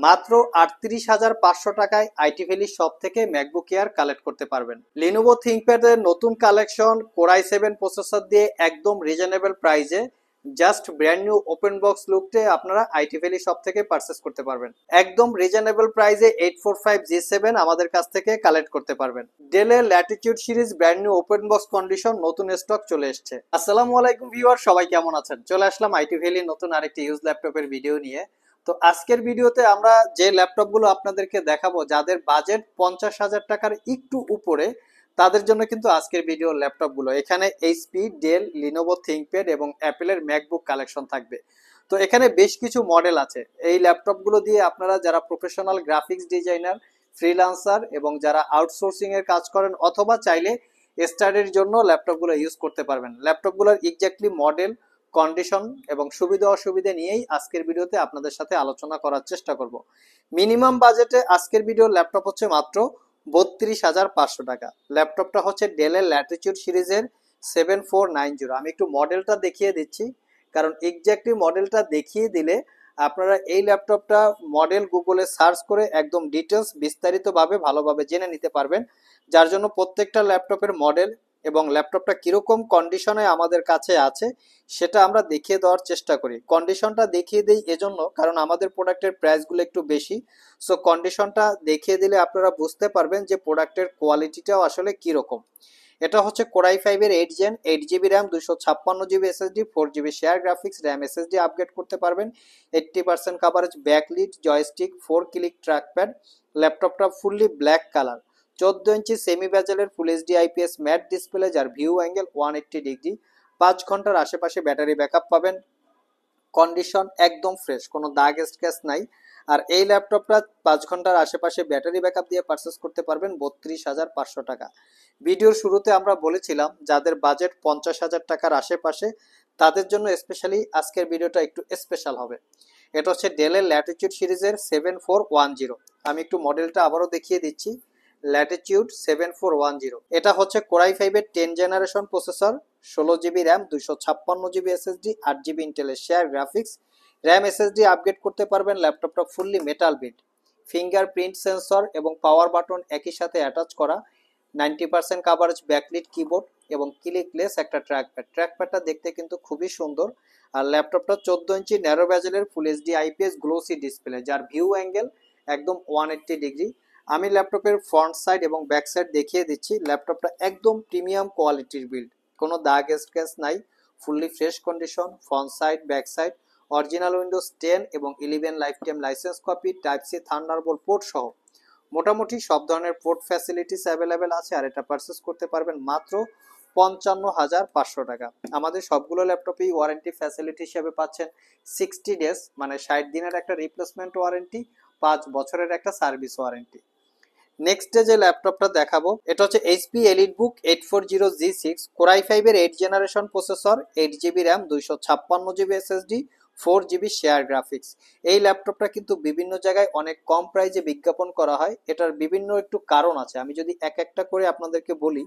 মাত্র ৩৮,৫০০ টাকায় IT valley shop থেকে ম্যাকবুক এয়ার কালেক্ট করতে পারবেন। লিনোভো থিংকপ্যাডের নতুন কালেকশন কোরাই 7 প্রসেসর দিয়ে একদম রিজনেবল প্রাইসে just brand new open box লুকটে আপনারা আইটি ভ্যালি শপ থেকে পারচেস করতে পারবেন। একদম রিজনেবল প্রাইসে 845G7 আমাদের কাছ থেকে কালেক্ট করতে পারবেন। ডেলের latitude series brand new open box condition নতুন স্টক চলে এসেছে। আসসালামু আলাইকুম ভিউয়ার, সবাই কেমন আছেন? চলে আসলাম আইটি ভ্যালির নতুন আরেকটি ইউজ ল্যাপটপের ভিডিও নিয়ে। তো আজকের ভিডিওতে আমরা যে ল্যাপটপগুলো আপনাদেরকে দেখাবো যাদের বাজেট 50,000 টাকার একটু উপরে, তাদের জন্য কিন্তু আজকের ভিডিও ল্যাপটপগুলো। এখানে এইচপি, ডেল, লিনোভো থিংকপ্যাড এবং অ্যাপেলের ম্যাকবুক কালেকশন থাকবে। তো এখানে বেশ কিছু মডেল আছে। এই ল্যাপটপগুলো দিয়ে আপনারা যারা প্রফেশনাল গ্রাফিক্স ডিজাইনার, ফ্রিল্যান্সার এবং যারা আউটসোর্সিং এর কাজ করেন অথবা চাইলে স্টাডির জন্য ল্যাপটপগুলো ইউজ করতে পারবেন। ল্যাপটপগুলোর এক্স্যাক্টলি মডেল, কন্ডিশন এবং সুবিধা অসুবিধা নিয়েই আজকের ভিডিওতে আপনাদের সাথে আলোচনা করার চেষ্টা করব। মিনিমাম বাজেটে আজকের ভিডিও ল্যাপটপ হচ্ছে মাত্র 32,500 টাকা। ল্যাপটপটা হচ্ছে ডেলের ল্যাটিটিউড সিরিজের 7490। আমি একটু মডেলটা দেখিয়ে দিচ্ছি, কারণ এক্স্যাক্টলি মডেলটা দেখিয়ে দিলে আপনারা এই ল্যাপটপটা মডেল গুগলে সার্চ করে একদম ডিটেলস বিস্তারিতভাবে ভালোভাবে জেনে নিতে পারবেন। যার জন্য প্রত্যেকটা ল্যাপটপের মডেল এবং ল্যাপটপটা কিরকম কন্ডিশনে আমাদের কাছে আছে সেটা আমরা দেখিয়ে দেওয়ার চেষ্টা করি। কন্ডিশনটা দেখিয়ে দিই এজন্য কারণ আমাদের প্রোডাক্টের প্রাইসগুলো একটু বেশি। সো কন্ডিশনটা দেখিয়ে দিলে আপনারা বুঝতে পারবেন যে প্রোডাক্টের কোয়ালিটিটাও আসলে কিরকম। এটা হচ্ছে কোরাই 5 এর 8 gen, 8GB RAM, 256GB SSD, 4GB share graphics, RAM SSD upgrade করতে পারবেন। 80% coverage, backlit, joystick, 4 click trackpad. ল্যাপটপটা fully black colour, 14 inch semi বেজেলের full HD IPS matte display, যার ভিউ অ্যাঙ্গেল 180 ডিগ্রি। 5 ঘন্টার আশেপাশে ব্যাটারি ব্যাকআপ পাবেন। Condition একদম fresh, কোনো দাগ স্ক্র্যাচ নাই। আর এই ল্যাপটপটা 5 ঘন্টার আশেপাশে ব্যাটারি ব্যাকআপ দিয়ে পারচেস করতে পারবেন 32,500 টাকা। ভিডিওর শুরুতে আমরা বলেছিলাম যাদের বাজেট 50,000 টাকার আশেপাশে তাদের জন্য স্পেশালি আজকের ভিডিওটা একটু স্পেশাল হবে। এটা হচ্ছে ডেলের ল্যাটিটিউড সিরিজের 7410। আমি একটু মডেলটা আবারও দেখিয়ে দিচ্ছি। ল্যাটিটিউড 7410, এটা হচ্ছে কোরাই 5 এর 10 generation processor, 16GB RAM, 256GB SSD, 8GB ইন্টেলের share graphics, RAM SSD upgrade করতে পারবেন। ল্যাপটপটা fully metal build, fingerprint sensor এবং পাওয়ার বাটন একই সাথে অ্যাটাচ করা, 90% কাভারেজ ব্যাকলিট কিবোর্ড এবং ক্লিকলেস একটা ট্র্যাকপ্যাডটা দেখতে কিন্তু খুবই সুন্দর। আর ল্যাপটপটা 14 ইঞ্চি ন্যারো বেজেলের full HD IPS glossy display, যার ভিউ অ্যাঙ্গেল একদম 180 ডিগ্রি। আমি ল্যাপটপের ফ্রন্ট সাইড এবং ব্যাক সাইড দেখিয়ে দিচ্ছি। ল্যাপটপটা একদম প্রিমিয়াম কোয়ালিটির বিল্ড, কোনো দাগ স্ক্র্যাচ নাই, fully fresh condition. Front side, back side original Windows 10 এবং 11 life time license copy, type C Thunderbolt port সহ মোটামুটি সব ধরনের পোর্ট ফ্যাসিলিটিস অ্যাভেলেবেল আছে। আর এটা পারচেস করতে পারবেন মাত্র 55,500 টাকা। আমাদের সবগুলো ল্যাপটপেই ওয়ারেন্টি ফ্যাসিলিটি হিসেবে পাচ্ছেন 60 ডেজ, মানে 60 দিনের একটা রিপ্লেসমেন্ট ওয়ারেন্টি, 5 বছরের একটা সার্ভিস ওয়ারেন্টি। নেক্সটে যে ল্যাপটপটা দেখাবো এটা হচ্ছে এইচপি এলিটবুক 840G6, কোরাই 5 এর 8 generation processor, 8GB RAM, 256GB SSD, 4GB share graphics. এই ল্যাপটপটা কিন্তু বিভিন্ন জায়গায় অনেক কম প্রাইসে বিজ্ঞাপন করা হয়। এটার বিভিন্ন একটু কারণ আছে, আমি যদি এক একটা করে আপনাদেরকে বলি।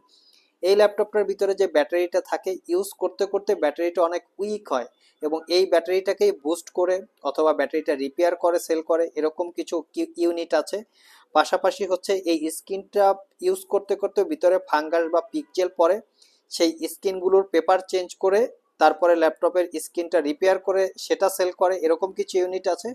এই ল্যাপটপটার ভিতরে যে ব্যাটারিটা থাকে ইউজ করতে করতে ব্যাটারিটা অনেক উইক হয় এবং এই ব্যাটারিটাকেই বুস্ট করে অথবা ব্যাটারিটা রিপেয়ার করে সেল করে, এরকম কিছু ইউনিট আছে। পাশাপাশি হচ্ছে এই স্ক্রিনটা ইউজ করতে করতে ভিতরে ফাঙ্গাস বা পিকজেল পড়ে, সেই স্ক্রিনগুলোর পেপার চেঞ্জ করে তারপরে ল্যাপটপের স্ক্রিনটা রিপেয়ার করে সেটা সেল করে, এরকম কিছু ইউনিট আছে।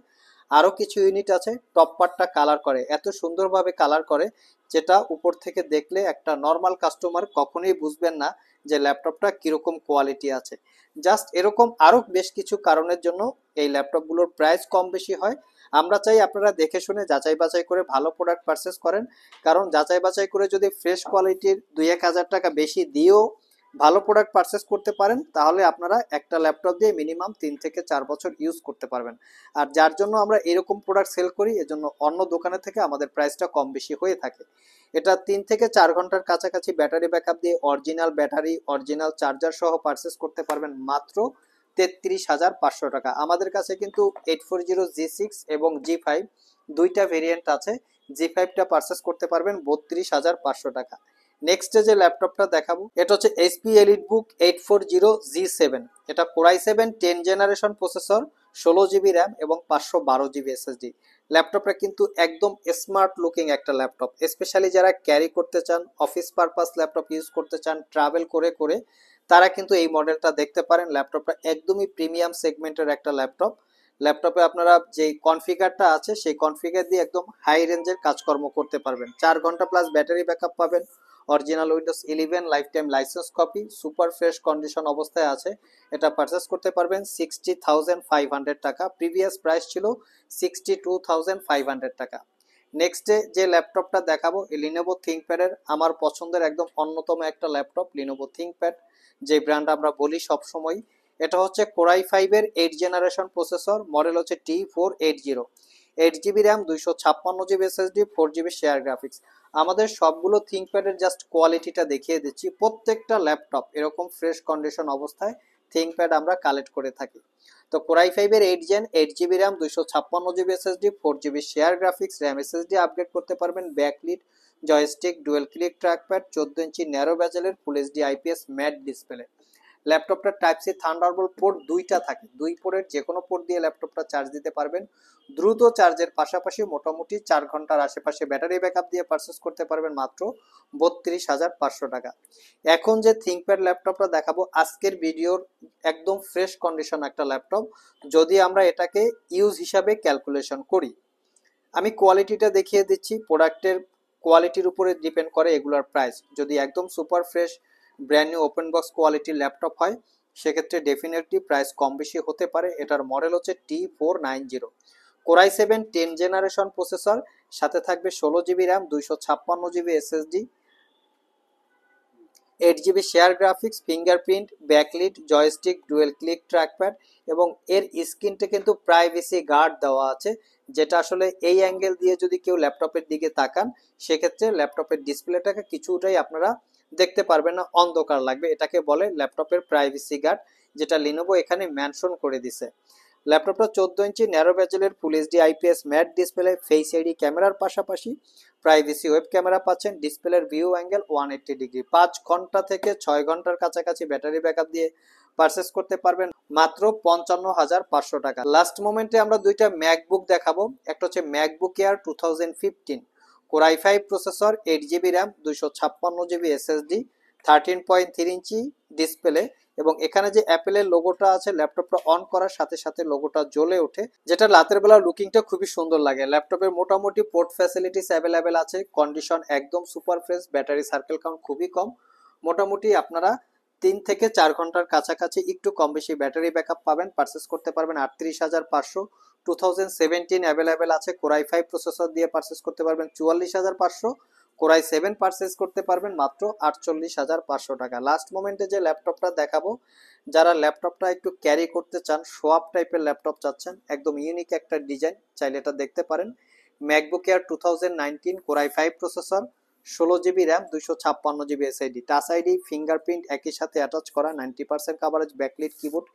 আরও কিছু ইউনিট আছে টপ পার্টটা কালার করে, এত সুন্দরভাবে কালার করে যেটা উপর থেকে দেখলে একটা নর্মাল কাস্টমার কখনোই বুঝবেন না যে ল্যাপটপটা কীরকম কোয়ালিটি আছে। জাস্ট এরকম আরও বেশ কিছু কারণের জন্য এই ল্যাপটপগুলোর প্রাইস কম বেশি হয়। আমরা চাই আপনারা দেখে শুনে যাচাই বাছাই করে ভালো প্রোডাক্ট পারচেস করেন, কারণ যাচাই বাছাই করে যদি ফ্রেশ কোয়ালিটির 2-1 হাজার টাকা বেশি দিয়েও ভালো প্রোডাক্ট পারচেস করতে পারেন তাহলে আপনারা একটা ল্যাপটপ দিয়ে মিনিমাম 3 থেকে 4 বছর ইউজ করতে পারবেন। আর যার জন্য আমরা এরকম প্রোডাক্ট সেল করি, এজন্য অন্য দোকানের থেকে আমাদের প্রাইসটা কম বেশি হয়ে থাকে। এটা 3 থেকে 4 ঘন্টার কাছাকাছি ব্যাটারি ব্যাকআপ দিয়ে অরিজিনাল ব্যাটারি, অরিজিনাল চার্জার সহ পারচেস করতে পারবেন মাত্র 33,500 টাকা। আমাদের কাছে কিন্তু 840G6 এবং G5 দুইটা ভেরিয়েন্ট আছে। G5টা পারচেস করতে পারবেন 32,500 টাকা। নেক্সটে যে ল্যাপটপটা দেখাবো এটা হচ্ছে এইচপি এলিটবুক 840G7, এটা core i 7 10 generation processor, 16 GB RAM এবং 512 জিবি এসএসডি। ল্যাপটপটা কিন্তু একদম স্মার্ট লুকিং একটা ল্যাপটপ, স্পেশালি যারা ক্যারি করতে চান, অফিস পারপাস ল্যাপটপ ইউজ করতে চান ট্রাভেল করে করে, তারা কিন্তু এই মডেলটা দেখতে পারেন। ল্যাপটপটা একদমই প্রিমিয়াম সেগমেন্টের একটা ল্যাপটপ। ল্যাপটপে আপনারা যে কনফিগারটা আছে সেই কনফিগার দিয়ে একদম হাই রেঞ্জের কাজকর্ম করতে পারবেন। 4 ঘন্টা প্লাস ব্যাটারি ব্যাকআপ পাবেন। Original Windows 11 life time license copy, super fresh condition অবস্থায় আছে। এটা পারচেস করতে পারবেন 60,500 টাকা। প্রিভিয়াস প্রাইস ছিল 62,500 টাকা। নেক্সটে যে ল্যাপটপটা দেখাবো এই লিনোভো থিংকপ্যাডের আমার পছন্দের একদম অন্যতম একটা ল্যাপটপ, লিনোভো থিংকপ্যাড, যে ব্র্যান্ড আমরা বলি সবসময়। এটা হচ্ছে কোরাই 5-এর 8 জেনারেশন প্রসেসর, মডেল হচ্ছে T480। 8 GB RAM, 256 GB SSD, 4 GB share graphics. আমাদের সবগুলো থিংকপ্যাডের জাস্ট কোয়ালিটিটা দেখিয়ে দিচ্ছি। প্রত্যেকটা ল্যাপটপ এরকম ফ্রেশ কন্ডিশন অবস্থায় থিংকপ্যাড আমরা কালেক্ট করে থাকি। তো কোরাই 5-এর 8 gen, 8 GB RAM, 256 GB SSD, 4 GB share graphics, RAM SSD upgrade করতে পারবেন, backlit joystick, dual click trackpad, 14 inch narrow ব্যাজেলের full HD IPS matte display. ল্যাপটপটা টাইপ সি থান্ডারবোল্ট পোর্ট দুইটা থাকে, দুই পোর্টের যে কোনো পোর্ট দিয়ে ল্যাপটপটা চার্জ দিতে পারবেন। দ্রুত চার্জের পাশাপাশি মোটামুটি 4 ঘন্টার আশেপাশে ব্যাটারি ব্যাকআপ দিয়ে পারচেস করতে পারবেন মাত্র 32,500 টাকা। এখন যে থিংকপ্যাড ল্যাপটপটা দেখাবো আজকের ভিডিওর একদম ফ্রেশ কন্ডিশন একটা ল্যাপটপ। যদি আমরা এটাকে ইউজ হিসাবে ক্যালকুলেশন করি, আমি কোয়ালিটিটা দেখিয়ে দিচ্ছি। প্রোডাক্টের কোয়ালিটির উপরে ডিপেন্ড করে এগুলোর প্রাইস। যদি একদম super fresh brand new open box কোয়ালিটির ল্যাপটপ হয় সেক্ষেত্রে ডেফিনেটলি প্রাইস কম বেশি হতে পারে। এটার মডেল হচ্ছে T490। কোরাই 7 10 জেনারেশন প্রসেসর, সাথে থাকবে 16 GB RAM, 256 GB SSD, 8 GB share graphics, fingerprint, backlit joystick, dual click trackpad এবং এর স্ক্রিনটা কিন্তু প্রাইভেসি গার্ড দেওয়া আছে, যেটা আসলে এই অ্যাঙ্গেল দিয়ে যদি কেউ ল্যাপটপের দিকে তাকান সেক্ষেত্রে ল্যাপটপের ডিসপ্লেটাকে কিছুটাই আপনারা দেখতে পারবেন না, অন্ধকার লাগবে। এটাকে বলে ল্যাপটপের প্রাইভেসি গার্ড, যেটা লিনোভো এখানে মেনশন করে দিছে। ল্যাপটপটা 14 ইঞ্চি ন্যারো ব্যাজেলের full HD IPS matte display, face ID ক্যামেরার পাশাপাশি প্রাইভেসি ওয়েব ক্যামেরা পাচ্ছেন, ডিসপ্লের ভিউ অ্যাঙ্গেল 180 ডিগ্রি। 5 ঘন্টা থেকে 6 ঘন্টার কাছাকাছি ব্যাটারি ব্যাকআপ দিয়ে পারচেস করতে পারবেন মাত্র 55,500 টাকা। লাস্ট মোমেন্টে আমরা দুইটা ম্যাকবুক দেখাবো। একটা হচ্ছে MacBook air 2015, core i 5 processor, 8 GB RAM, 256 GB SSD, 13.3 inch display এবং এখানে যে অ্যাপেলের লোগোটা আছে ল্যাপটপটা অন করার সাথে সাথে লোগোটা জ্বলে ওঠে, যেটা রাতের বেলা লুকিংটা খুবই সুন্দর লাগে। ল্যাপটপের মোটামুটি পোর্ট ফ্যাসিলিটিস অ্যাভেলেবেল আছে, কন্ডিশন একদম super fresh, battery circle count খুবই কম। মোটামুটি আপনারা 3 থেকে 4 ঘন্টার কাছাকাছি একটু কম বেশি ব্যাটারি ব্যাকআপ পাবেন। পারচেস করতে পারবেন 38,500। 2017 অ্যাভেলেবেল আছে। কোরাই 5 প্রসেসর দিয়ে পারচেস করতে পারবেন 44,500। কোরাই 7 পারচেস করতে পারবেন মাত্র 48,500 টাকা। লাস্ট মোমেন্টে যে ল্যাপটপটা দেখাবো, যারা ল্যাপটপটা একটু ক্যারি করতে চান, শো আপ টাইপের ল্যাপটপ চাচ্ছেন, একদম ইউনিক একটা ডিজাইন, চাইলে এটা দেখতে পারেন। MacBook air 2019, core i 5 processor, 16 GB RAM, 256 GB SID, touch ID, fingerprint একই সাথে অ্যাটাচ করা, 90% coverage, backlit keyboard,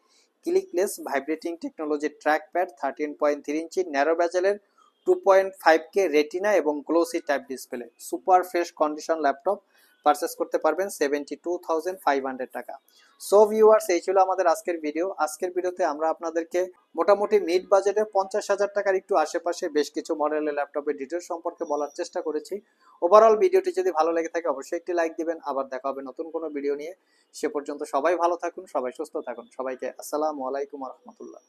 clickless vibrating technology trackpad, 13.3 ইঞ্চি ন্যারো ব্যাজেলের 2.5K রেটিনা এবং glossy type display. Super fresh condition laptop, purchase করতে পারবেন 72,500 টাকা। সো ভিউয়ার্স, এই ছিল আমাদের আজকের ভিডিও। আজকের ভিডিওতে আমরা আপনাদেরকে মোটামুটি মিড বাজেটে 50,000 টাকার একটু আশেপাশে বেশ কিছু মডেলের ল্যাপটপের ডিটেলস সম্পর্কে বলার চেষ্টা করেছি। ওভারঅল ভিডিওটি যদি ভালো লেগে থাকে অবশ্যই একটি লাইক দিবেন। আবার দেখা হবে নতুন কোনো ভিডিও নিয়ে। সে পর্যন্ত সবাই ভালো থাকুন, সবাই সুস্থ থাকুন। সবাইকে আসসালামু আলাইকুম ওয়া রাহমাতুল্লাহ।